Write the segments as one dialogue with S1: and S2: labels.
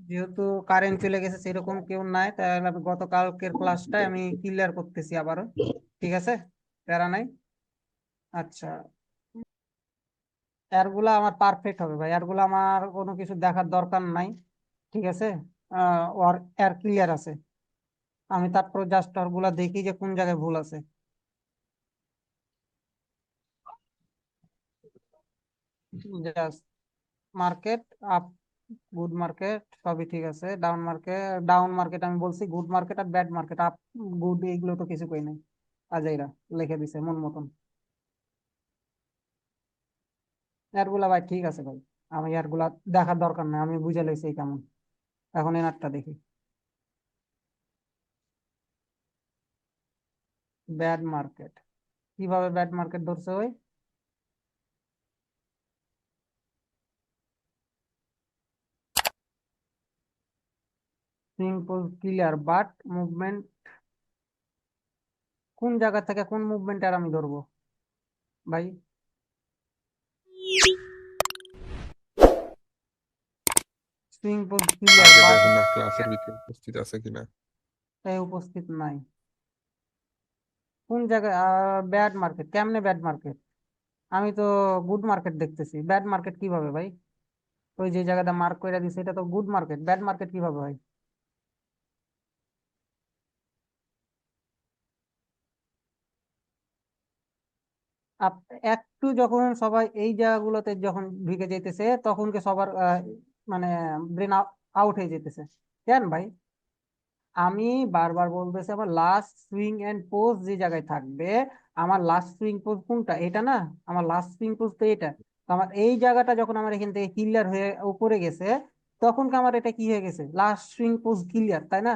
S1: যেহেতু কারেন্ট চলে গেছে সেরকম কেউ নাই, তাহলে আমি গতকালকের ক্লাসটাই আমি ক্লিয়ার করতেছি আবারও। ঠিক আছে, প্যারা নাই। আচ্ছা, এরগুলা আমার পারফেক্ট হবে ভাই, এরগুলা আমার কোনো কিছু দেখার দরকার নাই। ঠিক আছে, ওর এর ক্লিয়ার আছে। আমি তারপর জাস্ট ওরগুলা দেখি যে কোন জায়গায় ভুল আছে। Just market up, good market সবই ঠিক আছে। ডাউন মার্কেট আমি বলছি গুড মার্কেট, আর ব্যাড মার্কেট আপ গুড এইগুলো তো কিছু কই নাই। আজাইরা লিখে দিছে মন মতন। এয়ারগুলা ভাই ঠিক আছে ভাই, আমি এয়ারগুলা দেখার দরকার নাই, আমি বুঝে লইছি এই কেমন। এখন এনারটা দেখি। ব্যাড মার্কেট, কিভাবে ব্যাড মার্কেট ধরছে ওই? সিম্পল ক্লিয়ার বাট মুভমেন্ট, কোন জায়গা থেকে কোন মুভমেন্ট আর আমি ধরবো ভাই? সিম্পল ক্লিয়ার
S2: আগে
S1: বাট,
S2: দেখেন না ক্লাসের ভিতরে উপস্থিত আছে কিনা।
S1: এই উপস্থিত নাই। কোন জায়গায় ব্যাড মার্কেট? কেমনে ব্যাড মার্কেট? আমি তো গুড মার্কেট দেখতেছি, ব্যাড মার্কেট কিভাবে ভাই? ওই যে জায়গাটা মার্ক করে দিছে এটা তো গুড মার্কেট, ব্যাড মার্কেট কিভাবে হয়? একটু যখন সবাই এই জায়গাগুলোতে যখন ঢুকে যাইতেছে তখন কি সবার মানে ব্রেন আউট হয়ে যেতেছে? কেন ভাই? আমি বারবার বলতেছি আমার লাস্ট সুইং এন্ড পোজ যে জায়গায় থাকবে, আমার লাস্ট সুইং পোজ কোনটা? এটা না? আমার লাস্ট সুইং পোজ তো এটা। তো আমার এই জায়গাটা যখন আমার এখান থেকে ক্লিয়ার হয়ে উপরে গেছে, তখন কি আমার এটা কি হয়ে গেছে? লাস্ট সুইং পোজ ক্লিয়ার, তাই না?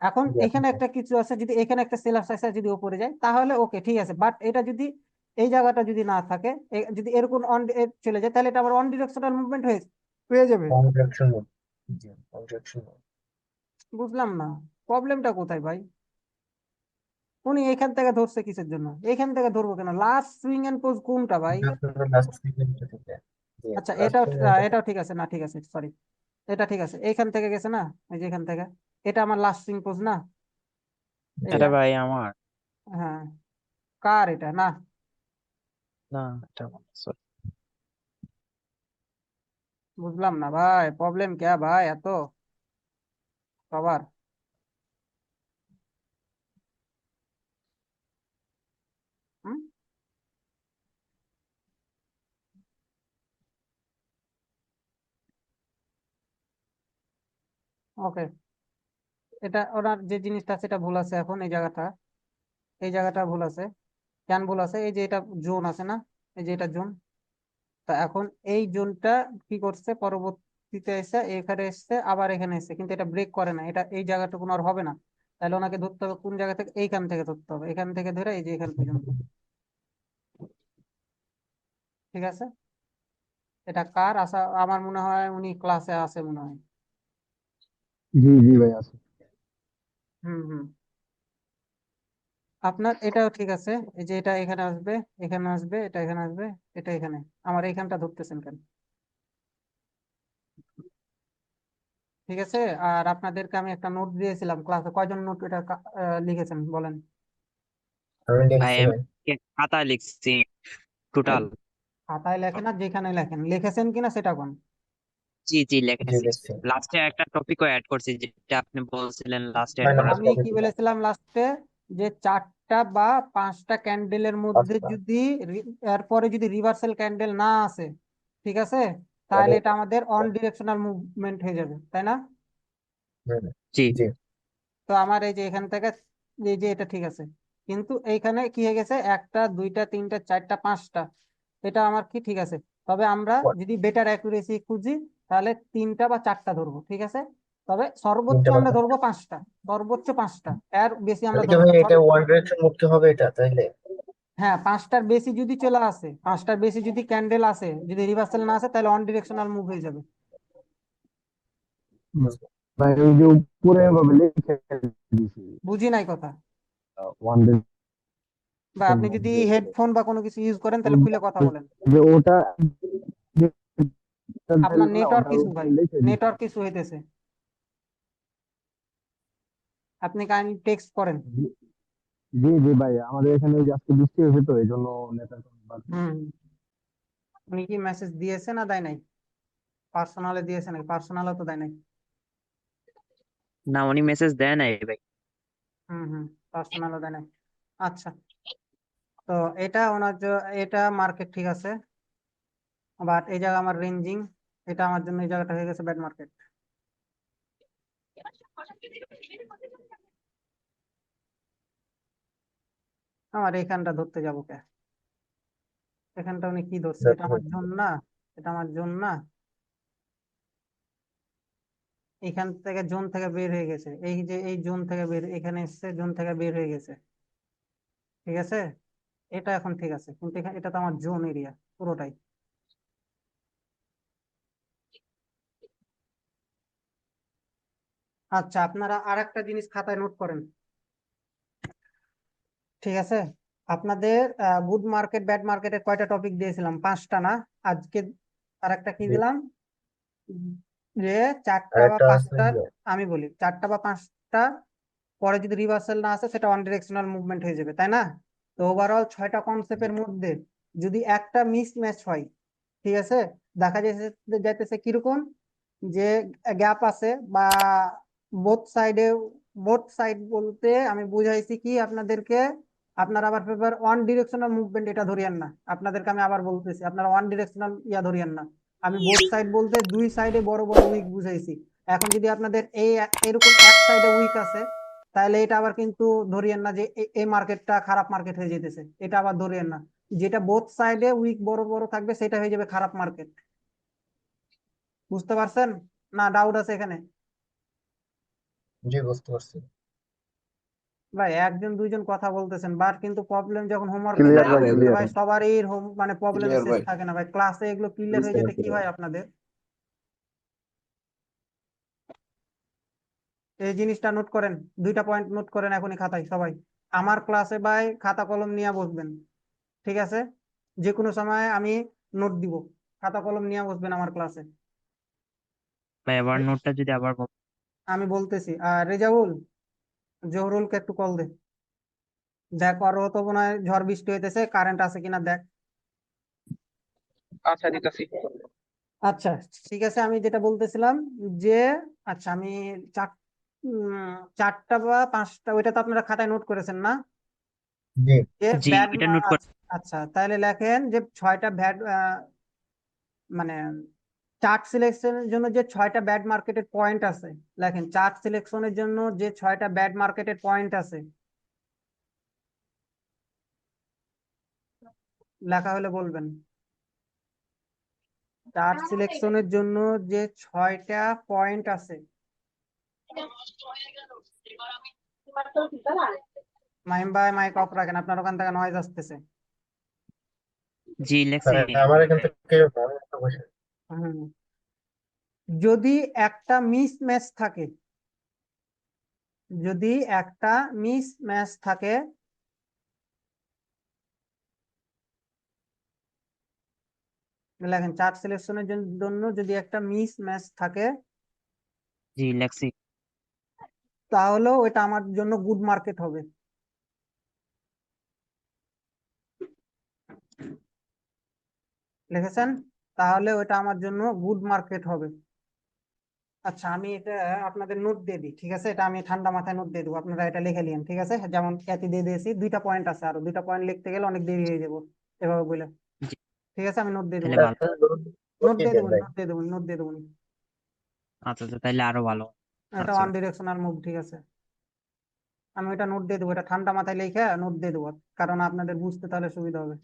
S1: এখন এখানে একটা কিছু আছে, যদি এখানে একটা সেলার সাইজ যদি উপরে যায় তাহলে ওকে ঠিক আছে, বাট এটা যদি এই জায়গাটা যদি না থাকে, যদি এরকম অন চলে যায়, তাহলে এটা আবার অন ডিরেকশনাল মুভমেন্ট হয়ে হয়ে যাবে।
S3: Conjunction mode. জি, কনজাকশন মোড।
S1: বুঝলাম না প্রবলেমটা কোথায় ভাই। উনি এখান থেকে ধরছে কিসের জন্য? এখান থেকে ধরবো কেন? লাস্ট সুইং এন্ড পোজ কোনটা ভাই?
S3: এটা আপনার লাস্ট সেকেন্ডটা থেকে। জি,
S1: আচ্ছা,
S3: লাস্ট
S1: এটাও
S3: সেকেন্ডটা
S1: এটাও ঠিক আছে, না ঠিক আছে সরি, এটা ঠিক আছে, এইখান থেকে গেছে না? এই যে এখান থেকে, এটা আমার লাস্ট সুইং পোজ না?
S3: জি।
S1: এটা,
S4: এটা ভাই আমার
S1: হ্যাঁ, কার এটা না?
S4: না, এটা আমার sorry।
S1: বুঝলাম না ভাই, প্রবলেম কে ভাই এত সবার? হুম, ওকে। এটা ওনার যে জিনিসটা সেটা ভুল আছে, এখন এই জায়গাটা, এই জায়গাটা ভুল আছে। কেন ভুল আছে? এই যে এটা জোন আছে না, এই যে এটা জোন। তা এখন এই জোনটা কি করছে, পরবর্তীতে এসে এখানে এসছে আবার এখানে এসছে, কিন্তু এটা ব্রেক করে না, এটা এই জায়গাটুকু আর হবে না। তাহলে ওনাকে ধরতে হবে কোন জায়গা থেকে? এইখান থেকে ধরতে হবে, এখান থেকে ধরে এই যে এখান পর্যন্ত। ঠিক আছে, এটা কার আসা? আমার মনে হয় উনি ক্লাসে আছে মনে হয়।
S5: জি জি ভাই আছে।
S1: হুম হুম, আপনার এটাও ঠিক আছে। এই যে এটা এখানে আসবে, এখানে আসবে, এটা এখানে আসবে, এটা এখানে। আমার এইখানটা ধরতেছেন কেন? ঠিক আছে। আর আপনাদেরকে আমি একটা নোট দিয়েছিলাম ক্লাসে, কয়জন নোট এটা লিখেছেন বলেন?
S3: আমি
S4: ভাই
S3: দেখছি
S4: আমি
S3: ভাই।
S4: খাতায় লিখছি টোটাল।
S1: খাতায় লেখেন না, যেখানে লেখেন, লিখেছেন কিনা সেটা কোন?
S4: জি জি
S3: জি,
S4: লিখেছি।
S3: দেখছি।
S4: লাস্টে একটা টপিকও অ্যাড করছি যেটা আপনি বলছিলেন লাস্টে অ্যাড
S3: ছয়
S4: করার
S3: নম্বর
S1: আমি
S4: জন্য।
S1: কি
S3: টপিক এটা।
S1: বলেছিলাম লাস্টে? যে চারটা বা পাঁচটা ক্যান্ডেলের মধ্যে
S3: পাঁচটা।
S1: যদি এরপরে যদি রিভার্সাল ক্যান্ডেল না আসে, ঠিক আছে, তাহলে
S3: তাহলে
S1: এটা আমাদের অন ডিরেকশনাল মুভমেন্ট হয়ে যাবে, তাই না?
S3: হুম,
S4: জি
S3: জি।
S1: তো আমার এই যে এখান থেকে, এই যে এটা ঠিক আছে, কিন্তু এইখানে কি হয়ে গেছে, একটা দুইটা তিনটা চারটা পাঁচটা, এটা আমার কি ঠিক আছে। তবে আমরা যদি বেটার অ্যাকুরেসি খুঁজি, তাহলে তিনটা বা চারটা ধরবো, ঠিক আছে। তবে সর্বোচ্চ
S3: তিনটা
S1: আমরা
S3: পাতা।
S1: ধরবো পাঁচটা, সর্বোচ্চ পাঁচটা, এর বেশি আমরা
S3: তাহলে কি
S1: ধরবো
S3: ভাই
S1: না
S3: এটা ওয়ান ডিরেকশন মুক্ত হবে এটা তাইলে?
S1: হ্যাঁ, পাঁচটার বেশি যদি চলে আসে, পাঁচটার বেশি যদি ক্যান্ডেল আসে, যদি রিভার্সাল না আসে, তাহলে অন ডিরেকশনাল মুভ হয়ে যাবে।
S5: হুম।
S3: বুঝলাম।
S5: ভাই ওই যে উপরে ভাবে লিখে দিছি
S1: বুঝি নাই কথা।
S5: ওয়ান ডে
S1: বা আপনি যদি হেডফোন বা কোনো কিছু ইউজ করেন তাহলে খুলে কথা বলেন।
S5: যে ওটা
S1: আপনার
S5: না
S1: নেটওয়ার্ক
S5: ওটার
S1: ইস্যু
S5: উপরে
S1: ভাই,
S5: লিখে দিছি।
S1: নেটওয়ার্ক ইস্যু হইতেছে, আপনি কাইন্ডলি টেক্সট করেন।
S5: জি জি জি ভাই, আমাদের এখানে ওই যে আজকে বৃষ্টি হয়েছে তো এই জন্য নেটওয়ার্ক।
S1: হুম, উনি কি মেসেজ দিয়েছে না দেয় নাই? পার্সোনালে দিয়েছে নাকি? পার্সোনালে তো দেয় নাই।
S4: না, উনি মেসেজ দেয় নাই ভাই।
S1: হুম, পার্সোনালে দেয় নাই। আচ্ছা, তো এটা এটা মার্কেট ঠিক আছে, বাট এই জায়গা আমার রেঞ্জিং, এটা আমার জন্য এই জায়গাটা হয়ে গেছে ব্যাড মার্কেট। আমার এখানটা ধরতে যাবো কে? এখানটা উনি কি ধরছে? এটা আমার জোন না, এটা আমার জোন না। এখান থেকে জোন থেকে বের হয়ে গেছে, এই যে এই জোন থেকে বের, এখানে এসছে, জোন থেকে বের হয়ে গেছে, ঠিক আছে। এটা এখন ঠিক আছে, কিন্তু এটা তো আমার জোন এরিয়া পুরোটাই। আচ্ছা, আপনারা আর একটা জিনিস খাতায় নোট করেন, ঠিক আছে। আপনাদের গুড মার্কেট ব্যাড মার্কেটের কয়টা টপিক দিয়েছিলাম? 5টা না? আজকে আর একটা কি দিলাম? উম, যে
S3: আর
S1: 4টা বা
S3: একটা আছে
S1: 5টার,
S3: যে
S1: আমি বলি 4টা বা 5টা পরে যদি রিভার্সাল না আসে সেটা ওয়ান ডিরেকশনাল মুভমেন্ট হয়ে যাবে, তাই না? তো ওভারঅল 6টা কনসেপ্টের মধ্যে যদি একটা মিস ম্যাচ হয়, ঠিক আছে, দেখা যাইতেছে কিরকম, যে গ্যাপ আছে বা বোথ সাইডে, বোথ সাইড বলতে আমি বুঝাইছি কি আপনাদেরকে, আপনারা আবার পেপার ওয়ান ডিরেকশনাল মুভমেন্ট এটা ধরিয়েন না, আপনাদেরকে আমি আবার বলতেছি আপনারা ওয়ান ডিরেকশনাল ইয়া ধরিয়েন না। আমি বোথ সাইড বলতে দুই সাইডে বড় বড় উইক বুঝাইছি। এখন যদি আপনাদের এরকম এক সাইডে উইক আছে, তাহলে এটা আবার কিন্তু ধরিয়েন না যে এই মার্কেটটা খারাপ মার্কেট হয়ে যেতেছে, এটা আবার ধরিয়েন না। যেটা বোথ সাইডে উইক বড় বড় থাকবে সেটা হয়ে যাবে খারাপ মার্কেট। বুঝতে পারছেন না? ডাউট আছে এখানে?
S3: জি বুঝতে পারছি।
S1: ভাই একজন দুইজন কথা বলতেছেন, বাট কিন্তু প্রবলেম যখন হোমওয়ার্কে
S5: ক্লিয়ার
S1: যায়
S5: ভাই,
S1: দেখবেন যে
S5: ক্লিয়ার।
S1: ভাই সবারই মানে প্রবলেমের
S6: ক্লিয়ার
S1: শেষ
S6: ভাই,
S1: থাকে না ভাই, ক্লাসে এগুলো ক্লিয়ার হয়ে
S6: বুঝতে
S1: যেতে
S6: পারছি
S1: কি
S6: ভাই।
S1: হয় আপনাদের? এই জিনিসটা নোট করেন, 2টা পয়েন্ট নোট করেন এখনই খাতায় সবাই। আমার ক্লাসে ভাই খাতা কলম নিয়ে বসবেন, ঠিক আছে? যে কোনো সময় আমি নোট দিব, খাতা কলম নিয়ে বসবেন আমার ক্লাসে।
S4: ভাই আবার নোটটা যদি আবার
S1: আমি বলতেছি, আর রেজাউল, জহরুলকে একটু কল দে, দেখ ওর তো মনে হয় ঝড় বৃষ্টি হইতেছে, কারেন্ট আছে কিনা দেখ।
S6: আচ্ছা দিতাছি।
S1: আচ্ছা, ঠিক আছে, আমি যেটা বলতেছিলাম যে, আচ্ছা আমি চার 4টা বা 5টা, ওইটা তো আপনারা খাতায় নোট করেছেন না?
S3: জি
S1: যে
S4: জি
S1: ব্যাড,
S4: এটা নোট করে।
S1: আচ্ছা তাহলে লেখেন যে 6টা ব্যাড, মানে চার্ট সিলেকশনের জন্য যে 6টা ব্যাড মার্কেটের পয়েন্ট আছে, লেখেন চার্ট সিলেকশনের জন্য যে 6টা ব্যাড মার্কেটের পয়েন্ট আছে, লেখা হলে বলবেন। চার্ট সিলেকশনের জন্য যে 6টা পয়েন্ট আছে, মাহিম ভাই মাইক অফ রাখেন, আপনার ওখান থেকে নয়েজ আসতেছে।
S4: জি লেখছি
S3: আমার এখান
S4: ভাই।
S3: থেকে বসে।
S1: হুম, যদি একটা মিস ম্যাচ থাকে, যদি একটা মিস ম্যাচ থাকে, লেখেন চার্ট সিলেকশনের জন্য যদি একটা মিস ম্যাচ থাকে,
S4: জি লেখছি।
S1: তাহলে ওটা আমার জন্য গুড মার্কেট হবে। লিখেছেন? তাহলে ওটা আমার জন্য গুড মার্কেট হবে। আচ্ছা, আমি এটা আপনাদের নোট দিয়ে দিই, ঠিক আছে? এটা আমি ঠান্ডা মাথায় নোট দিয়ে দেবো, আপনারা এটা লিখে নিন, ঠিক আছে? যেমন খ্যাতি দিয়ে দিয়েছি, 2টা পয়েন্ট আছে, আরো 2টা পয়েন্ট লিখতে গেলে অনেক দেরি হয়ে যাবো এভাবে বলে,
S4: জি
S1: ঠিক আছে? আমি নোট দিয়ে দেবো,
S4: তাহলে ভালো।
S1: নোট দিয়ে
S3: দেন
S1: দেবো,
S3: ভাই।
S1: নোট দিয়ে দেবো, নোট দিয়ে দেবো।
S4: আচ্ছা আচ্ছা, তাহলে আরো ভালো।
S1: এটা
S4: আচ্ছা
S1: ওয়ান ডিরেকশনাল মুভ, ঠিক আছে? আমি এটা নোট দিয়ে দেবো, এটা ঠান্ডা মাথায় লিখে নোট দিয়ে দেবো, কারণ আপনাদের বুঝতে তাহলে সুবিধা হবে।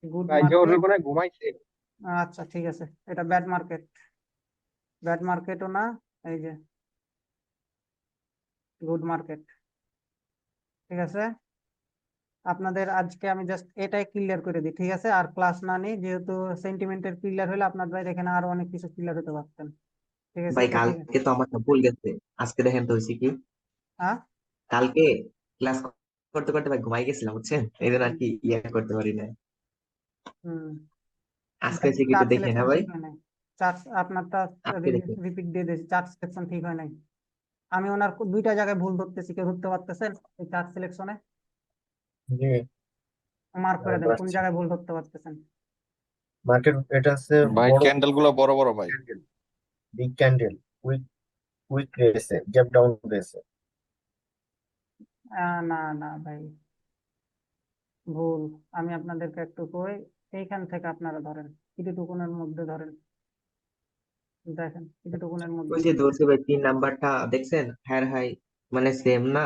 S1: গুড
S6: ভাই জহুরুল
S1: মার্কেট,
S6: মনে হয় ঘুমাইছে।
S1: আচ্ছা ঠিক আছে, এটা ব্যাড মার্কেট, ব্যাড মার্কেটও না, এই যে গুড মার্কেট, ঠিক আছে? আপনাদের আজকে আমি জাস্ট এটাই ক্লিয়ার করে দিই, ঠিক আছে? আর ক্লাস না নিই, যেহেতু সেন্টিমেন্টের ক্লিয়ার হলে আপনাদের এখানে আরো অনেক কিছু ক্লিয়ার হতে পারতেন, ঠিক আছে?
S7: ভাই
S1: এটা ঠিক আছে?
S7: কালকে তো আমার সব ভুল গেছে। আজকে দেখেন তো হয়েছে কি,
S1: হ্যাঁ।
S7: কালকে ক্লাস করতে করতে ভাই ঘুমাই গেছিলাম বুঝছেন, এই জন্য আর
S1: হুম
S7: কি ইয়ে করতে পারি না।
S1: হুম।
S7: আজকে হয়েছে কি একটু
S1: চার্ট
S7: দেখে না
S1: সিলেকশন
S7: ভাই?
S1: ঠিক হয় নাই। চার্ট আপনারটা
S7: আজকে দেখে।
S1: রিপিট দিয়ে দিয়েছি, চার্ট সিলেকশন ঠিক হয় নাই। আমি ওনার দুইটা জায়গায় ভুল ধরতেছি, কেউ ধরতে পারতেছেন এই চার্ট সিলেকশনে?
S3: জি,
S1: মার্ক করে দেন কোন
S3: পারছি।
S1: জায়গায় ভুল ধরতে পারতেছেন।
S3: মার্কেট এটা হচ্ছে
S2: ভাই
S3: বড়
S2: ক্যান্ডেল গুলো বড় বড় ভাই।
S3: Candle, big candle, wick wick রয়েছে, গ্যাপ ডাউন রয়েছে।
S1: না না ভাই, ভুল। আমি আপনাদেরকে একটু কই, এইখান থেকে আপনারা ধরেন, কিছুটুকুনের মধ্যে ধরেন, দেখেন কিছুটুকুনের
S7: ওই
S1: মধ্যে।
S7: যে ধরছে ভাই 3 নাম্বারটা দেখছেন, হায়ার হাই মানে সেম না?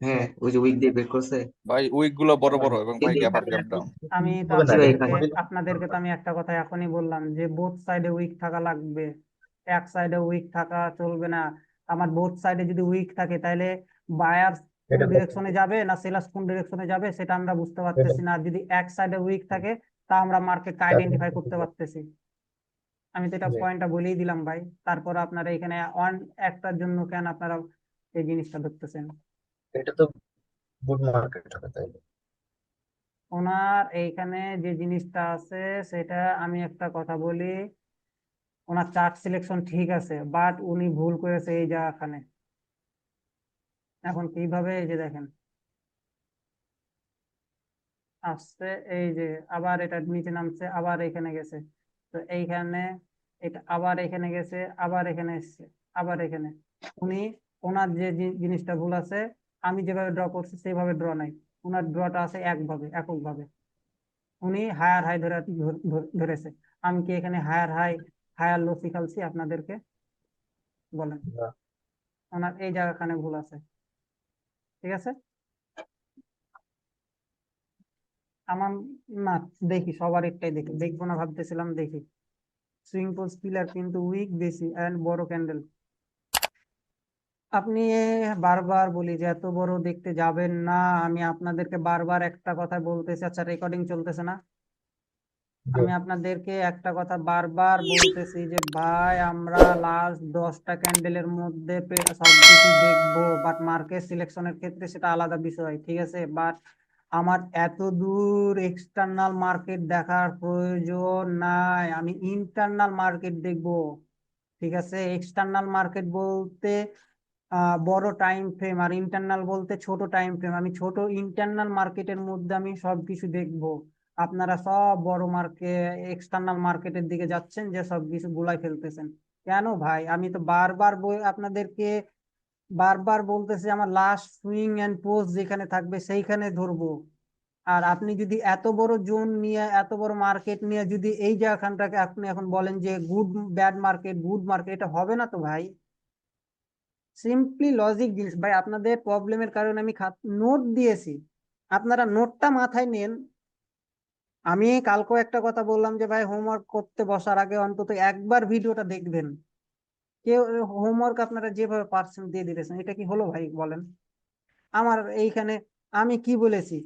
S7: হ্যাঁ, ওই যে উইক দিয়ে বের করছে।
S2: ভাই উইক গুলো বড় বড় এবং ভাই
S7: কিন্তু
S2: গ্যাপ আপ
S7: এখানে
S2: গ্যাপ
S7: এত
S2: ডাউন।
S1: আমি তো
S3: হবে না,
S7: জি ভাই,
S3: এটা
S7: এখানে
S1: আপনাদেরকে তো আমি একটা কথা এখনই বললাম যে বোথ সাইডে উইক থাকা লাগবে, এক সাইডে উইক থাকা চলবে না। আমার বোথ সাইডে যদি উইক থাকে তাহলে বায়ার কোন
S3: এটা
S1: ডিরেকশনে যাবে না সেলার্স কোন ডিরেকশনে যাবে সেটা আমরা বুঝতে
S3: এটা
S1: পারতেছি না। আর যদি এক সাইডে উইক থাকে তা আমরা মার্কেটকে আইডেন্টিফাই করতে পারতেছি। আমি তো এটা
S3: জি,
S1: পয়েন্টটা বলেই দিলাম ভাই, তারপর আপনারা এখানে অন একটার জন্য কেন আপনারা এই জিনিসটা ধরতেছেন।
S3: এটা তো গুড মার্কেট হবে তাইলে।
S1: ওনার এইখানে যে জিনিসটা আছে সেটা, আমি একটা কথা বলি, ওনার চার্ট সিলেকশন ঠিক আছে বাট উনি ভুল করেছে এই জায়গাখানে। এখন কিভাবে, এই যে দেখেন আসছে, এই যে আবার এটা নিচে নামছে, আবার এখানে গেছে, তো এইখানে এটা আবার এখানে গেছে, আবার এখানে এসছে, আবার এখানে। উনি ওনার যে জিনিসটা ভুল আছে, আমি যেভাবে ড্র করছি সেইভাবে ড্র নাই, ওনার ড্রটা আছে একভাবে এককভাবে। উনি হায়ার হাই ধরেছে। আমি কি এখানে হায়ার হাই হায়ার লো শিখালছি আপনাদেরকে? বলেন।
S3: না,
S1: ওনার এই জায়গাখানে ভুল আছে, ঠিক আছে। আমার না, দেখি সবার একটাই দেখি, দেখবো না ভাবতেছিলাম, দেখি সুইং পোস্ট পিলার কিন্তু উইক বেশি এন্ড বড় ক্যান্ডেল। আপনি বারবার বলি যে এত বড় দেখতে যাবেন না, আমি আপনাদেরকে বারবার একটা কথা বলতেছি। আচ্ছা রেকর্ডিং চলতেছে না?
S3: জি,
S1: আমি আপনাদেরকে একটা কথা বারবার বলতেছি যে ভাই আমরা লাস্ট 10টা ক্যান্ডেলের মধ্যে সবকিছু দেখবো, বাট মার্কেট সিলেকশনের ক্ষেত্রে সেটা আলাদা বিষয়, ঠিক আছে। বাট আমার এত দূর এক্সটার্নাল মার্কেট দেখার প্রয়োজন নাই, আমি ইন্টারনাল মার্কেট দেখবো, ঠিক আছে। এক্সটার্নাল মার্কেট বলতে বড় টাইম ফ্রেম, আর ইন্টারনাল বলতে ছোট টাইম ফ্রেম। আমি ছোট ইন্টারনাল মার্কেটের মধ্যে আমি সবকিছু দেখবো। আপনারা সব বড় মার্কেট এক্সটার্নাল মার্কেটের দিকে যাচ্ছেন, যে সবকিছু গুলাই ফেলতেছেন। কেন ভাই? আমি তো বারবার আপনাদেরকে বারবার বলতেছি আমার লাস্ট সুইং এন্ড পোস্ট যেখানে থাকবে সেইখানে ধরবো। আর আপনি যদি এত বড় জোন নিয়ে এত বড় মার্কেট নিয়ে যদি এই জায়গাখানটাকে আপনি এখন বলেন যে good bad market good market, এটা হবে না তো ভাই। সিম্পলি লজিক জিনিস ভাই, আপনাদের প্রবলেমের কারণে আমি নোট দিয়েছি, আপনারা নোটটা মাথায় নেন। আমি কালকেও একটা কথা বললাম যে ভাই হোমওয়ার্ক করতে বসার আগে অন্তত একবার ভিডিওটা দেখবেন। কেউ হোমওয়ার্ক আপনারা যেভাবে পারছেন দিয়ে দিতেছেন, এটা কি হলো ভাই বলেন? আমার এইখানে আমি কি বলেছি?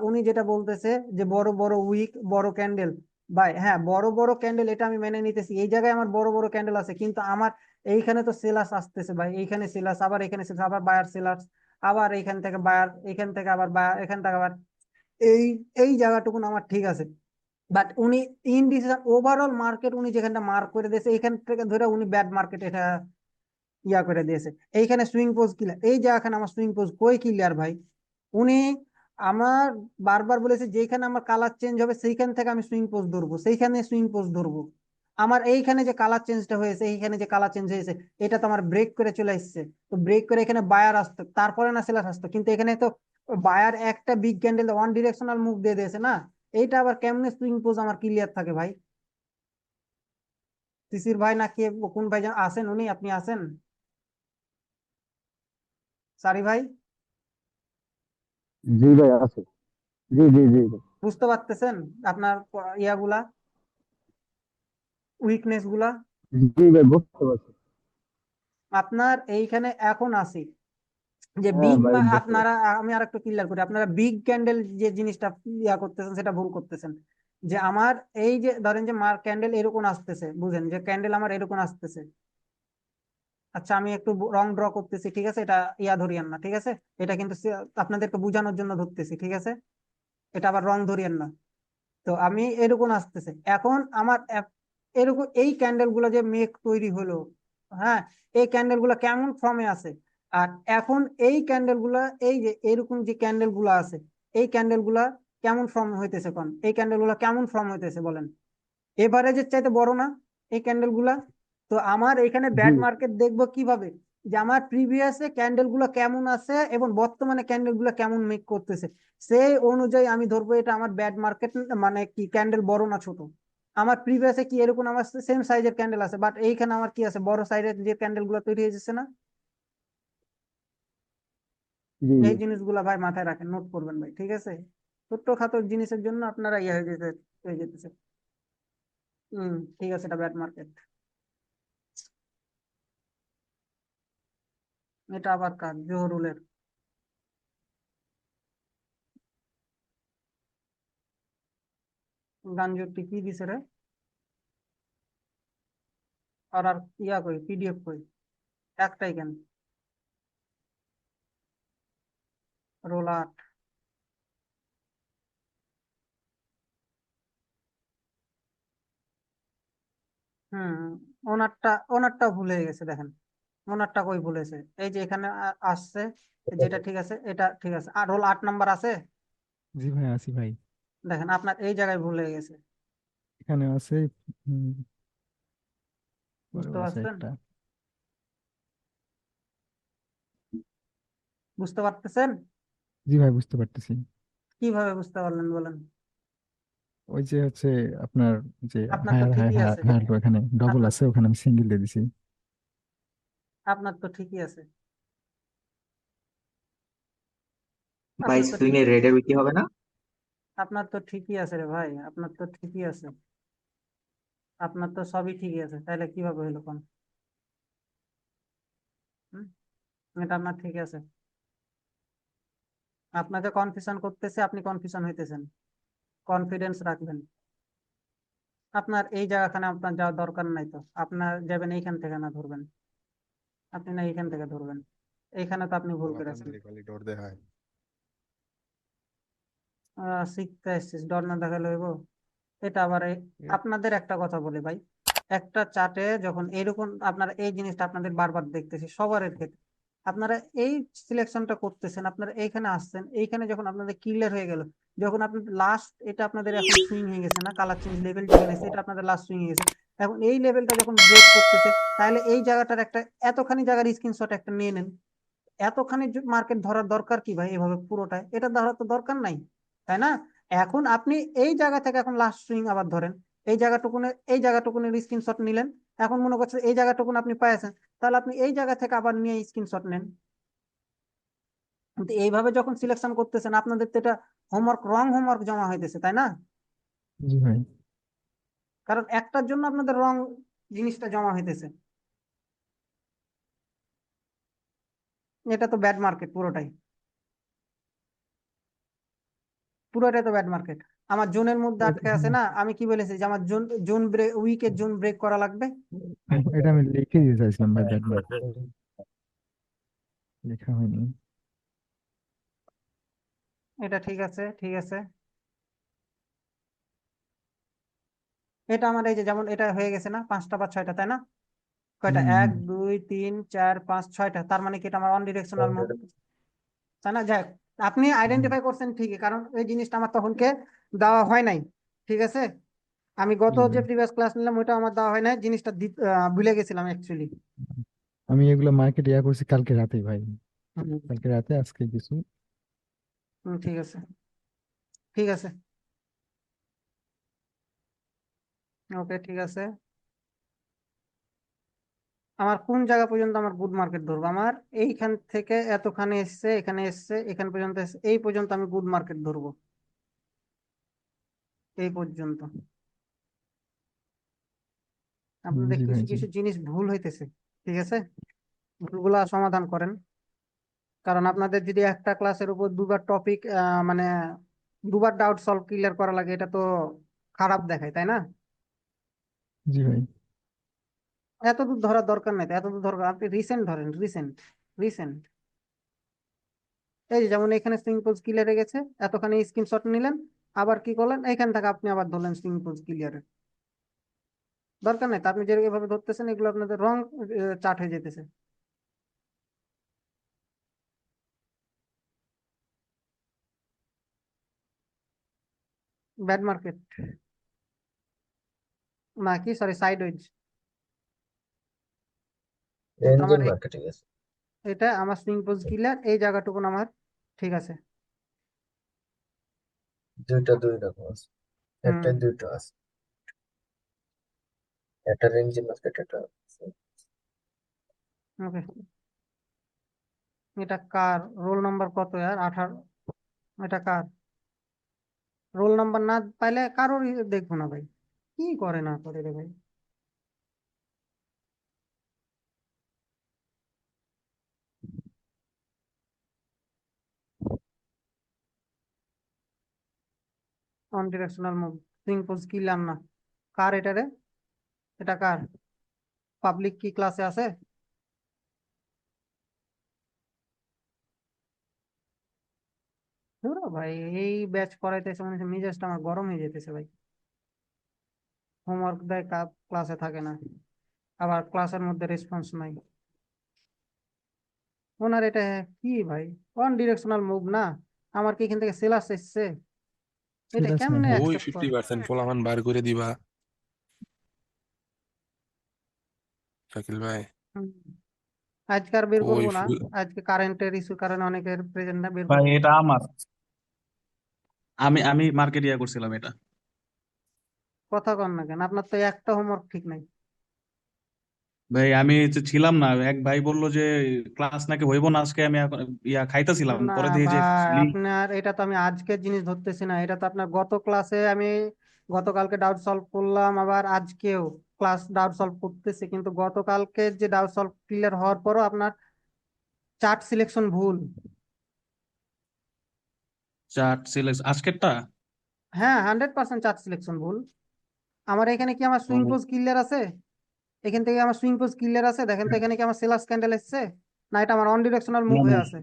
S1: উনি যেটা বলতেছে যে বড় বড় উইক বড় ক্যান্ডেল, ভাই হ্যাঁ বড় বড় ক্যান্ডেল এটা আমি মেনে নিতেছি, এই জায়গায় আমার বড় বড় ক্যান্ডেল আছে, কিন্তু আমার এইখানে তো সেলার্স আসতেছে ভাই, এইখানে সেলার্স, আবার এখানে সেলার্স, আবার বায়ার সেলার্স, আবার এইখান থেকে বায়ার, এখান থেকে আবার বায়ার, এখান থেকে আবার, এই এই জায়গাটুকুন আমার ঠিক আছে। বাট উনি ইনডিসিশন ওভারঅল মার্কেট উনি যেখানটা মার্ক করে দিয়েছে এইখান থেকে ধরে উনি ব্যাড মার্কেট এটা ইয়া করে দিয়েছে। এইখানে সুইং পোজ ক্লিয়ার, এই জায়গাখানে আমার সুইং পোজ কই ক্লিয়ার ভাই? উনি আমার বারবার বলেছে যেখানে আমার কালার চেঞ্জ হবে সেইখান থেকে আমি সুইং পোজ ধরবো, সেইখানে সুইং পোজ ধরবো। আমার এইখানে যে কালার চেঞ্জটা হয়েছে, এইখানে যে কালার চেঞ্জ হয়েছে, এটা তো আমার ব্রেক করে চলে এসেছে, তো ব্রেক করে এখানে বায়ার আসতো তারপরে না সেলার আসতো, কিন্তু এখানে তো বায়ার একটা big candle one directional move দিয়ে দিয়েছে না। এইটা আবার কেমনে সুইং পোজ আমার ক্লিয়ার থাকে ভাই? শিশির ভাই না কে, কোন ভাই যেন আসেন, উনি আপনি আসেন, সারি ভাই,
S5: জি ভাই আছে। জি জি জি ভাই।
S1: বুঝতে পারতেছেন আপনার ইয়াগুলা, উইকনেস গুলা?
S5: জি ভাই বুঝতে পারছি।
S1: আপনার এইখানে এখন আসি যে
S5: হ্যাঁ
S1: বিগ,
S5: ভাই বুঝতে
S1: আপনারা,
S5: পারছি।
S1: আমি আর একটু ক্লিয়ার করি, আপনারা বিগ ক্যান্ডেল যে জিনিসটা ইয়া করতেছেন সেটা ভুল করতেছেন। যে আমার এই যে ধরেন যে মার ক্যান্ডেল এরকম আসতেছে, বুঝেন যে ক্যান্ডেল আমার এরকম আসতেছে। আচ্ছা আমি একটু রং ড্র করতেছি, ঠিক আছে, এটা ইয়া ধরিয়েন না, ঠিক আছে। এটা কিন্তু আপনাদেরকে বোঝানোর জন্য ধরতেছি, ঠিক আছে, এটা আবার রং ধরিয়েন না। তো তো আমি এরকম আসতেছে এখন আমার এরকম এই ক্যান্ডেল গুলো যে মেঘ তৈরি হলো, হ্যাঁ, এই ক্যান্ডেল গুলো কেমন ফর্মে আছে, আর এখন এই ক্যান্ডেল গুলা, এই যে এরকম যে ক্যান্ডেল গুলা আছে, এই ক্যান্ডেল গুলা কেমন ফর্ম হইতেছে, কোন এই ক্যান্ডেল গুলা কেমন ফর্ম হইতেছে বলেন? এভারেজের চাইতে বড় না এই ক্যান্ডেল গুলা? তো আমার এখানে
S5: জি
S1: ব্যাড মার্কেট দেখবো কিভাবে, যে আমার প্রিভিয়াসে ক্যান্ডেল গুলো কেমন আছে এবং বর্তমানে ক্যান্ডেল গুলো কেমন মেক করতেছে, সেই অনুযায়ী আমি ধরবো এটা আমার ব্যাড মার্কেট, মানে কি ক্যান্ডেল বড় না ছোট। আমার প্রিভিয়াসে কি এরকম আমার সেম সাইজের ক্যান্ডেল আছে, বাট এইখানে আমার কি আছে, বড় সাইজের যে ক্যান্ডেল গুলো তৈরি হয়ে যাচ্ছে না।
S5: জি
S1: এই জিনিসগুলা ভাই মাথায় রাখেন, নোট করবেন ভাই, ঠিক আছে? ছোট্টখাটো জিনিসের জন্য আপনারা ইয়ে হয়ে যেতেছে। ঠিক আছে, এটা ব্যাড মার্কেট। এটা আবার কাজ জহুরুলের। গাঞ্জুরটি কি দিছে রে? আর ইয়া কই, পিডিএফ কই? একটাই কেন? রোল আট। হুম, ওনারটা ভুলে গেছে দেখেন। ওনারটা কই ভুলেছে, এই যে এখানে আসছে, যেটা ঠিক আছে, এটা ঠিক আছে, আর রোল 8 নাম্বার আছে।
S6: জি ভাই, আসি ভাই।
S1: দেখেন আপনার এই জায়গায় ভুলে গেছে।
S6: এখানে আছে। হুম,
S1: বুঝতে
S6: পরেও আছে
S1: পারছেন?
S6: একটা।
S1: বুঝতে পারতেছেন?
S6: জি ভাই, বুঝতে পারতেছি।
S1: কিভাবে বুঝতে পারলেন বলেন?
S6: ওই যে হচ্ছে আপনার যে
S1: আপনার তো
S6: হায়ার হায়ার
S1: ঠিকই
S6: হায়ার
S1: আছে।
S6: হায়ার এখানে ডবল
S1: আপনার
S6: আছে, ওখানে আমি সিঙ্গেল দিয়ে দিছি।
S1: আপনার তো ঠিকই আছে।
S7: ভাই
S1: আপনার তো
S7: সুইং
S1: ঠিক
S7: এর রেডে বিক্রি হবে না?
S1: আপনার তো ঠিকই আছে রে ভাই, আপনার তো ঠিকই আছে। আপনার তো সবই ঠিকই আছে, তাহলে কিভাবে হইলো কোন? হুম, এটা আপনার ঠিক আছে। আপনাকে কনফিউশন করতেছে, আপনি কনফিউশন হইতেছেন। কনফিডেন্স রাখবেন। আপনার এই জায়গাখানে আপনার যাওয়ার দরকার নাই, তো আপনার যাবেন এইখান থেকে, না ধরবেন আপনি, না এইখান থেকে ধরবেন। এইখানে তো আপনি ভুল করেছেন। শিখতে এসেছিস, ডর না দেখালে হইব? এটা আবার আপনাদের একটা কথা বলে ভাই, একটা চার্টে যখন এরকম আপনারা এই জিনিসটা আপনাদের বারবার দেখতেছি সবার ক্ষেত্রে, আপনারা এই সিলেকশনটা করতেছেন, আপনারা এইখানে আসছেন, এইখানে যখন আপনাদের ক্লিয়ার হয়ে গেল, যখন আপনি লাস্ট, এটা আপনাদের এখন সুইং হয়ে গেছে না, কালার চেঞ্জ লেভেল যেখানে এসে, এটা আপনাদের লাস্ট সুইং হয়ে গেছে, এখন এই লেভেলটা যখন ব্রেক করতেছে, তাহলে এই জায়গাটার একটা, এতখানি জায়গার স্ক্রিনশট একটা নিয়ে নেন। এতখানি মার্কেট ধরার দরকার কি ভাই এভাবে পুরোটাই, এটা ধরার তো দরকার নাই, তাই না? এখন আপনি এই জায়গা থেকে এখন লাস্ট সুইং আবার ধরেন, এই জায়গাটুকুনের স্ক্রিনশট নিলেন, এখন মনে করছে এই জায়গাটুকুন আপনি পাইছেন, তাহলে আপনি এই জায়গা থেকে আবার নিয়ে স্ক্রিনশট নেন। কিন্তু এইভাবে যখন সিলেকশন করতেছেন, আপনাদের তো এটা হোমওয়ার্ক, রং হোমওয়ার্ক জমা হইতেছে, তাই না?
S6: জি ভাই।
S1: কারণ একটার জন্য আপনাদের রং জিনিসটা জমা হইতেছে। এটা তো ব্যাড মার্কেট পুরোটাই, পুরোটাই তো ব্যাড মার্কেট। আমার জোনের মধ্যে আটকে আছে না, আমি কি বলেছি যে আমার জোন জোন ব্রেক, উইকের জোন ব্রেক করা লাগবে।
S6: এটা আমি লিখে দিতে চাইছিলাম ভাই, ব্যাড মার্ক লেখা হয়নি।
S1: এটা ঠিক আছে, ঠিক আছে। এটা আমার এই যে যেমন এটা হয়ে গেছে না, 5টা বা 6টা, তাই না? কয়টা,
S6: হুম,
S1: এক
S6: হুম।
S1: দুই তিন চার পাঁচ 6টা, তার মানে কি এটা আমার অন ডিরেকশনাল মুভ, তাই না? যাই হোক, আপনি
S6: হুম,
S1: আইডেন্টিফাই করছেন ঠিকই, কারণ এই জিনিসটা আমার তখনকে দেওয়া হয় নাই, ঠিক আছে? আমি গত
S6: জি
S1: যে
S6: ভাই।
S1: প্রিভিয়াস ক্লাস নিলাম ওইটা আমার দেওয়া হয় নাই, জিনিসটা ভুলে গেছিলাম অ্যাকচুয়ালি।
S6: আমি এগুলো মার্কেট ইয়া করছি কালকে রাতে ভাই। কালকে রাতে, আজকে কিছু।
S1: ঠিক আছে, ঠিক আছে, ওকে, ঠিক আছে। আমার কোন জায়গা পর্যন্ত আমার গুড মার্কেট ধরবো, আমার এইখান থেকে এতখানে এসছে, এখানে এসছে, এখান পর্যন্ত এসছে, এই পর্যন্ত আমি গুড মার্কেট ধরবো, এই পর্যন্ত। আপনাদের
S6: জি ভাই,
S1: কিছু
S6: জি।
S1: কিছু জিনিস ভুল হইতেছে, ঠিক আছে? ভুলগুলা সমাধান করেন। কারণ আপনাদের যদি একটা ক্লাসের উপর দুবার টপিক, মানে দুবার ডাউট সলভ ক্লিয়ার করা লাগে, এটা তো খারাপ দেখায়, তাই না?
S6: জি ভাই।
S1: এত দূর ধরার দরকার নাই তো, এত দূর দরকার, আপনি রিসেন্ট ধরেন, রিসেন্ট, রিসেন্ট। এই যে যেমন এখানে সিম্পল ক্লিয়ার হয়ে গেছে, এতখানি স্ক্রিনশট নিলেন, আবার কি করলেন, এখান থেকে আপনি আবার ধরলেন সুইং পোজ ক্লিয়ারের, দরকার নেই। তা আপনি যেভাবে ধরতেছেন এগুলো আপনাদের রং চার্ট হয়ে যেতেছে। ব্যাড মার্কেট নাকি, সরি, সাইডওয়েজ। যেহেতু আমার
S3: রেঞ্জের মার্কেটে গেছে।
S1: এটা আমার সুইং পোজ ক্লিয়ার, এই জায়গাটুকুন আমার ঠিক আছে।
S3: দুই রকম আছে,
S1: হুম,
S3: একটা দুটো আছে, একটা রেঞ্জের মার্কেট, একটা আছে।
S1: ওকে। এটা কার রোল নাম্বার কত 18? এটা কার রোল নাম্বার না পাইলে কারোর দেখবো না ভাই, কি করে না করে রে ভাই। On directional move, swing pose clear না, কার এটা রে? এটা কার? পাবলিক কি ক্লাসে আছে? ধুরো ভাই, এই ব্যাচ করাইতেছে মনে হচ্ছে মেজাজটা আমার গরম হয়ে যেতেছে ভাই। হোমওয়ার্ক দেয়, ক্লাসে থাকে না, আবার ক্লাসের মধ্যে রেসপন্স নাই। ওনার এটা কি ভাই, ওয়ান ডিরেকশনাল মুভ না? আমার কি এখান থেকে সেলাস এসছে? এটা
S6: সিরিয়াস না
S1: কেমনে
S6: ভাই।
S8: ওই
S1: অ্যাকসেপ্ট করে?
S8: 50% পোলাপান বার করে দিবা শাকিল ভাই।
S1: হুম, আজকে আর বের
S8: ওই
S1: করবো না, আজকে কারেন্টের ইস্যুর কারণে অনেকের প্রেজেন্ট না, বের
S9: ভাই
S1: করবো না।
S9: এটা আমার, আমি মার্কেট ইয়া করছিলাম এটা।
S1: কথা কন না কেন, আপনার তো একটা হোমওয়ার্ক ঠিক নাই।
S9: ভাই আমি যে ছিলাম না, এক ভাই বললো যে ক্লাস নাকি হইব না আজকে, আমি এখন ইয়া খাইতেছিলাম,
S1: না
S9: পরে দিয়ে যে
S1: ভাই,
S9: লিঙ্ক।
S1: আপনার এটা তো আমি আজকের জিনিস ধরতেছি না, এটা তো আপনার গত ক্লাসে আমি গতকালকে ডাউট সলভ করলাম, আবার আজকেও ক্লাস ডাউট সলভ করতেছি, কিন্তু গতকালকে যে ডাউট সলভ ক্লিয়ার হওয়ার পরও আপনার চার্ট সিলেকশন ভুল।
S9: চার্ট সিলেক্ট আজকেরটা।
S1: হ্যাঁ, 100% চার্ট সিলেকশন ভুল। আমার এখানে কি আমার সুইং
S9: ও,
S1: পোজ ক্লিয়ার আছে? এখান থেকে আমার সুইং পোজ ক্লিয়ার আছে, দেখেন তো এখানে কি আমার সেলার্স ক্যান্ডেল এসছে, না এটা আমার অন ডিরেকশনাল মুভ
S9: না, না।
S1: হয়ে আছে?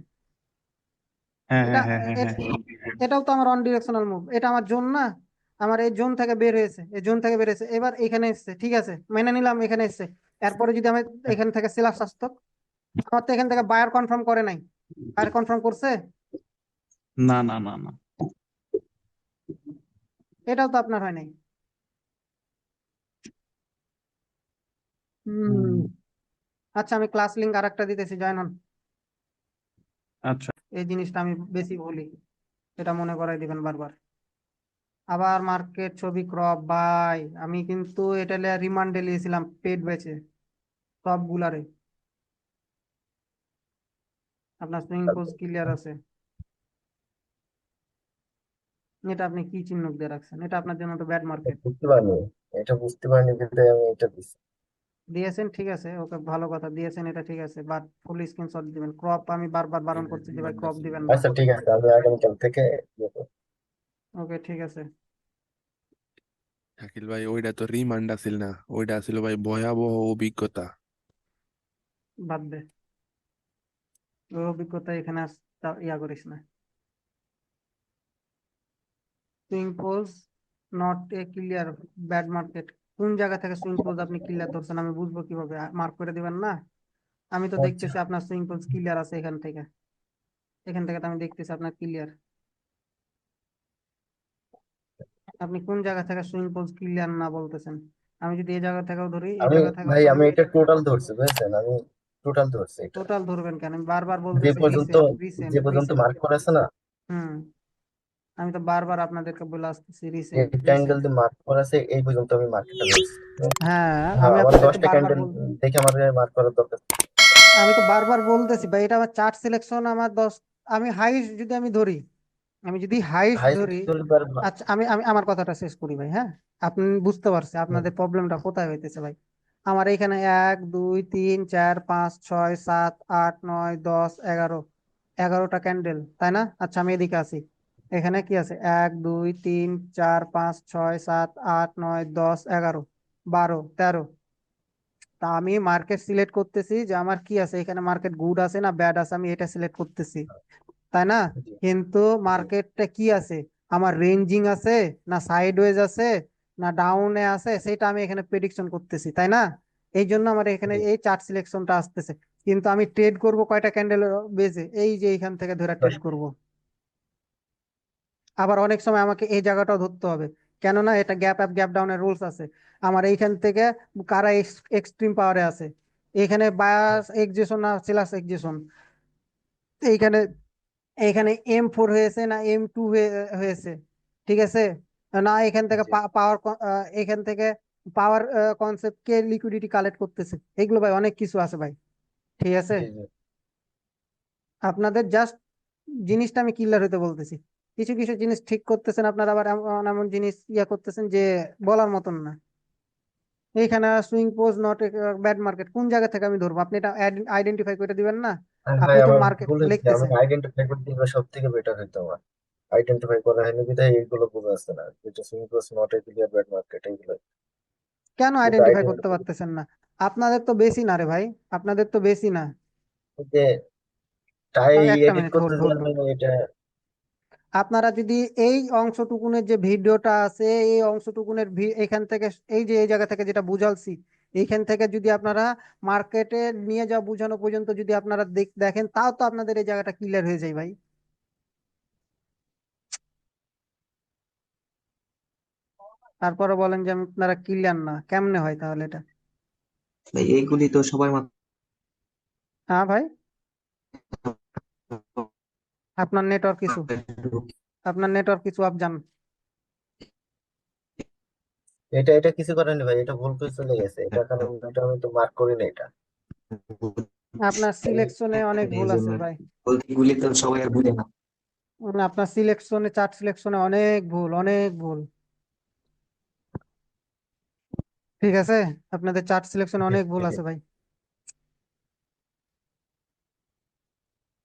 S9: হ্যাঁ
S1: এটা
S9: হ্যাঁ হ্যাঁ হ্যাঁ হ্যাঁ।
S1: এটাও তো আমার অন ডিরেকশনাল মুভ, এটা আমার জোন না? আমার এই জোন থেকে বের হয়েছে, এই জোন থেকে বের হয়েছে, এবার এখানে এসছে, ঠিক আছে মেনে নিলাম এখানে এসছে। এরপরে যদি আমি এখান থেকে সেলার্স আসতো, আমার তো এখান থেকে বায়ার কনফার্ম করে নাই, বায়ার কনফার্ম করছে?
S9: না না না না।
S1: এটাও তো আপনার হয় নাই। হুম, আচ্ছা আমি ক্লাস লিঙ্ক আর একটা দিতেছি, জয়েন হন।
S9: আচ্ছা
S1: এই জিনিসটা আমি বেশি বলি, এটা মনে করাই দিবেন বারবার। আবার মার্কেট ছবি ক্রপ বাই, আমি কিন্তু এটা রিমান্ডে নিয়েছিলাম পেড ব্যাচে সবগুলারে। আপনার সুইং পোজ ক্লিয়ার আছে, এটা আপনি কি চিহ্ন দিয়ে রাখছেন? এটা আপনার জন্য তো ব্যাড মার্কেট
S3: বুঝতে পারিনি, এটা বুঝতে পারিনি বিধায় আমি এটা দিচ্ছি।
S1: দিয়েছেন, ঠিক আছে, ওকে, ভালো কথা দিয়েছেন, এটা ঠিক আছে, বাট ফুল স্ক্রিনশট দিবেন। ক্রপ আমি বারবার বারণ করছি যে ভাই ক্রপ দিবেন না।
S3: আচ্ছা ঠিক আছে, আমি আগামীকাল থেকে ইয়ে করবো।
S1: ওকে ঠিক আছে।
S8: শাকিল ভাই ওইটা তো রিমান্ড আছিল না, ওইটা ছিল ভাই ভয়াবহ অভিজ্ঞতা।
S1: বাদ দে, ওই অভিজ্ঞতা এখানে ইয়া করিস না। Swing pose not a clear, bad market. কোন জায়গা থেকে সুইং পোজ আপনি ক্লিয়ার ধরছেন আমি বুঝবো কিভাবে? মার্ক করে দিবেন না? আমি তো
S3: আচ্ছা
S1: দেখতেছি আপনার সুইং পোজ ক্লিয়ার আছে এখান থেকে, এখান থেকে তো আমি দেখতেছি আপনার ক্লিয়ার। আপনি কোন জায়গা থেকে সুইং পোজ ক্লিয়ার না বলতেছেন? আমি যদি এই জায়গা থেকেও ধরি, এই
S3: আমি
S1: জায়গা থেকেও
S3: ভাই
S1: ধরি,
S3: আমি এটা টোটাল ধরছি বুঝছেন, আমি টোটাল ধরছি এটা।
S1: টোটাল ধরবেন কেন? আমি বারবার
S3: যে
S1: বলতেছি
S3: পর্যন্ত
S1: রিসেট রিসেট
S3: যে পর্যন্ত
S1: রিসেট।
S3: মার্ক করা আছে না,
S1: হুম, আমি তো বারবার আপনাদেরকে বলে আসতেছি
S3: যে
S1: রিসেট
S3: ট্রায়াঙ্গেল
S1: রিসেট।
S3: দিয়ে মার্ক করা আছে এই পর্যন্ত আমি মার্কটা ধরছি।
S1: হ্যাঁ,
S3: হ্যাঁ,
S1: আমি
S3: আমার
S1: আপনাদেরকে
S3: 10টা
S1: বারবার
S3: ক্যান্ডেল
S1: বল,
S3: দেখে আমার মার্ক করার দরকার।
S1: আমি তো বারবার বলতেছি ভাই, এটা আমার চার্ট সিলেকশন আমার 10। আমি হাইস্ট যদি আমি ধরি, আমি যদি হাইস্ট
S3: হাইস্ট
S1: ধরি,
S3: ধরবার
S1: আচ্ছা আমি আমি আমার কথাটা শেষ করি ভাই, হ্যাঁ? আপনি বুঝতে পারছি আপনাদের প্রবলেমটা কোথায় হইতেছে ভাই। আমার এখানে 1 2 3 4 5 6 7 8 9 10 11, 11টা ক্যান্ডেল, তাই না? আচ্ছা আমি এদিকে আসি, এখানে কি আছে? 1 2 3 4 5 6 7 8 9 10 11 12 13। তা আমি মার্কেট সিলেক্ট করতেছি যে আমার কি আছে এখানে, মার্কেট গুড আছে না ব্যাড আছে, আমি এটা সিলেক্ট করতেছি, তাই না?
S3: জি
S1: কিন্তু
S3: জি
S1: মার্কেটটা কি আছে? আমার রেঞ্জিং আছে না সাইডওয়েজ আছে না ডাউনে আছে, সেটা আমি এখানে প্রেডিকশন করতেছি, তাই না? এই জন্য আমার এখানে
S3: জি।
S1: এই চার্ট সিলেকশনটা আসতেছে। কিন্তু আমি ট্রেড করব কয়টা ক্যান্ডেল বেজে, এই যে এইখান থেকে ধরে ট্রেড করব। আবার অনেক সময় আমাকে এই জায়গাটাও ধরতে হবে, কেননা এটা গ্যাপ আপ গ্যাপ ডাউনের রুলস আছে। আমার এইখান থেকে কারা এক্সট্রিম পাওয়ারে আছে, এখানে বায়াস এক্সেশন না সেলার্স এক্সেশন, এইখানে এইখানে M4 হয়েছে না M2 হয়েছে, ঠিক আছে? না এখান থেকে
S3: জি
S1: পাওয়ার, এখান থেকে পাওয়ার কনসেপ্ট কে লিকুইডিটি কালেক্ট করতেছে, এগুলো ভাই অনেক কিছু আছে ভাই, ঠিক আছে?
S3: জি জি
S1: আপনাদের জাস্ট জিনিসটা আমি ক্লিয়ার হতে বলতেছি। কিছু কিছু জিনিস ঠিক করতেছেন আপনারা, আবার এমন এমন জিনিস ইয়া করতেছেন যে বলার মতন না। এইখানে swing pose not bad market কোন জায়গা থেকে আমি ধরবো? আপনি এটা আইডেন্টিফাই করে দিবেন না?
S3: আর ভাই
S1: আপনি তো
S3: আমার
S1: মার্কেট
S3: ভুল হয়েছে,
S1: লিখতেছেন।
S3: আমাকে আইডেন্টিফাই করে দিলে সব থেকে বেটার হতো। আমার আইডেন্টিফাই করা হয়নি বিধায় এইগুলো বোঝা যাচ্ছে না, যেটা single not a clear bad market এইগুলো।
S1: কেন
S3: কিন্তু
S1: আইডেন্টিফাই করতে
S3: আইডেন্টিফাই
S1: পারতেছেন না? আপনাদের তো বেশি না রে ভাই, আপনাদের তো বেশি না।
S3: যে টাই
S1: একটা
S3: এডিট
S1: মিনিট,
S3: করতে
S1: হোল্ড হোল্ড
S3: জানলে
S1: হোল্ড।
S3: এটা।
S1: আপনারা যদি এই অংশটুকুনের যে ভিডিওটা আছে, এই অংশটুকুনের এখান থেকে, এই যে এই জায়গা থেকে যেটা বুঝালছি, এইখান থেকে যদি আপনারা মার্কেটে নিয়ে যাওয়া বুঝানো পর্যন্ত যদি আপনারা দেখেন, তাও তো আপনাদের এই জায়গাটা ক্লিয়ার হয়ে যায় ভাই। তারপরে বলেন যে আপনারা ক্লিয়ার না, কেমনে হয় তাহলে এটা?
S7: ভাই এইগুলি তো সবার
S1: হ্যাঁ ভাই, আপনার নেটওয়ার্ক ইস্যু,
S7: মাথায়
S1: আপনার নেটওয়ার্ক ইস্যু আপ যান।
S3: এটা এটা কিছু করেনি ভাই, এটা ভুল করে চলে গেছে। এটা কারণ এটা আমি তো মার্ক করি না এটা।
S1: আপনার সিলেকশনে অনেক
S7: এই
S1: ভুল আছে
S7: জন্য
S1: ভাই।
S7: এগুলি তো সবাই আর বুঝে না।
S1: আপনার সিলেকশনে, চার্ট সিলেকশনে অনেক ভুল, অনেক ভুল, ঠিক আছে? আপনাদের চার্ট সিলেকশনে অনেক ভুল আছে ভাই।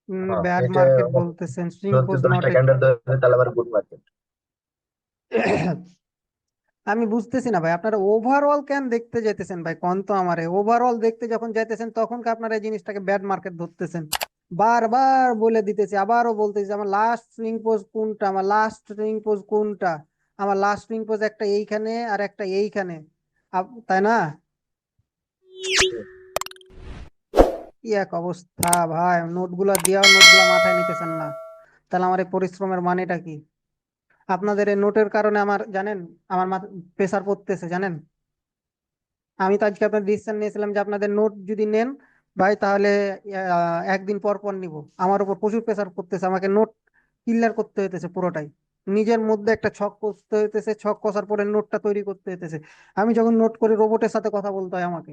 S3: হ্যাঁ
S1: ব্যাড
S3: এটা
S1: মার্কেট
S3: আমার
S1: বলতেছেন, সুইং
S3: যদি
S1: পোজ নট
S3: 10টা ক্যান্ডেল ধরে তাহলে আবার গুড মার্কেট।
S1: আমি বুঝতেছি না ভাই, আপনারা ওভারঅল কেন দেখতে যাইতেছেন ভাই? কোন তো আমারে ওভারঅল দেখতে যখন যাইতেছেন তখন কি আপনারা এই জিনিসটাকে ব্যাড মার্কেট ধরতেছেন? বারবার বলে দিতেছি, আবারও বলতেছি, আমার লাস্ট সুইং পোজ কোনটা, আমার লাস্ট সুইং পোজ কোনটা? আমার লাস্ট সুইং পোজ একটা এইখানে আর একটা এইখানে, তাই না? কি এক অবস্থা ভাই, নোটগুলা দিয়াও নোটগুলা মাথায় নিতেছেন না, তাহলে আমার এই পরিশ্রমের মানেটা কি? আপনাদের এই নোটের কারণে আমার জানেন, আমার মাথা প্রেসার পড়তেছে জানেন। আমি তো আজকে আপনার ডিসিশন নিয়েছিলাম যে আপনাদের নোট যদি নেন ভাই, তাহলে একদিন পর পর নিব। আমার উপর প্রচুর প্রেসার পড়তেছে, আমাকে নোট ক্লিয়ার করতে হইতেছে পুরোটাই। নিজের মধ্যে একটা ছক কষতে হইতেছে, ছক কষার পরে নোটটা তৈরি করতে হইতেছে। আমি যখন নোট করে রোবটের সাথে কথা বলতে হয় আমাকে।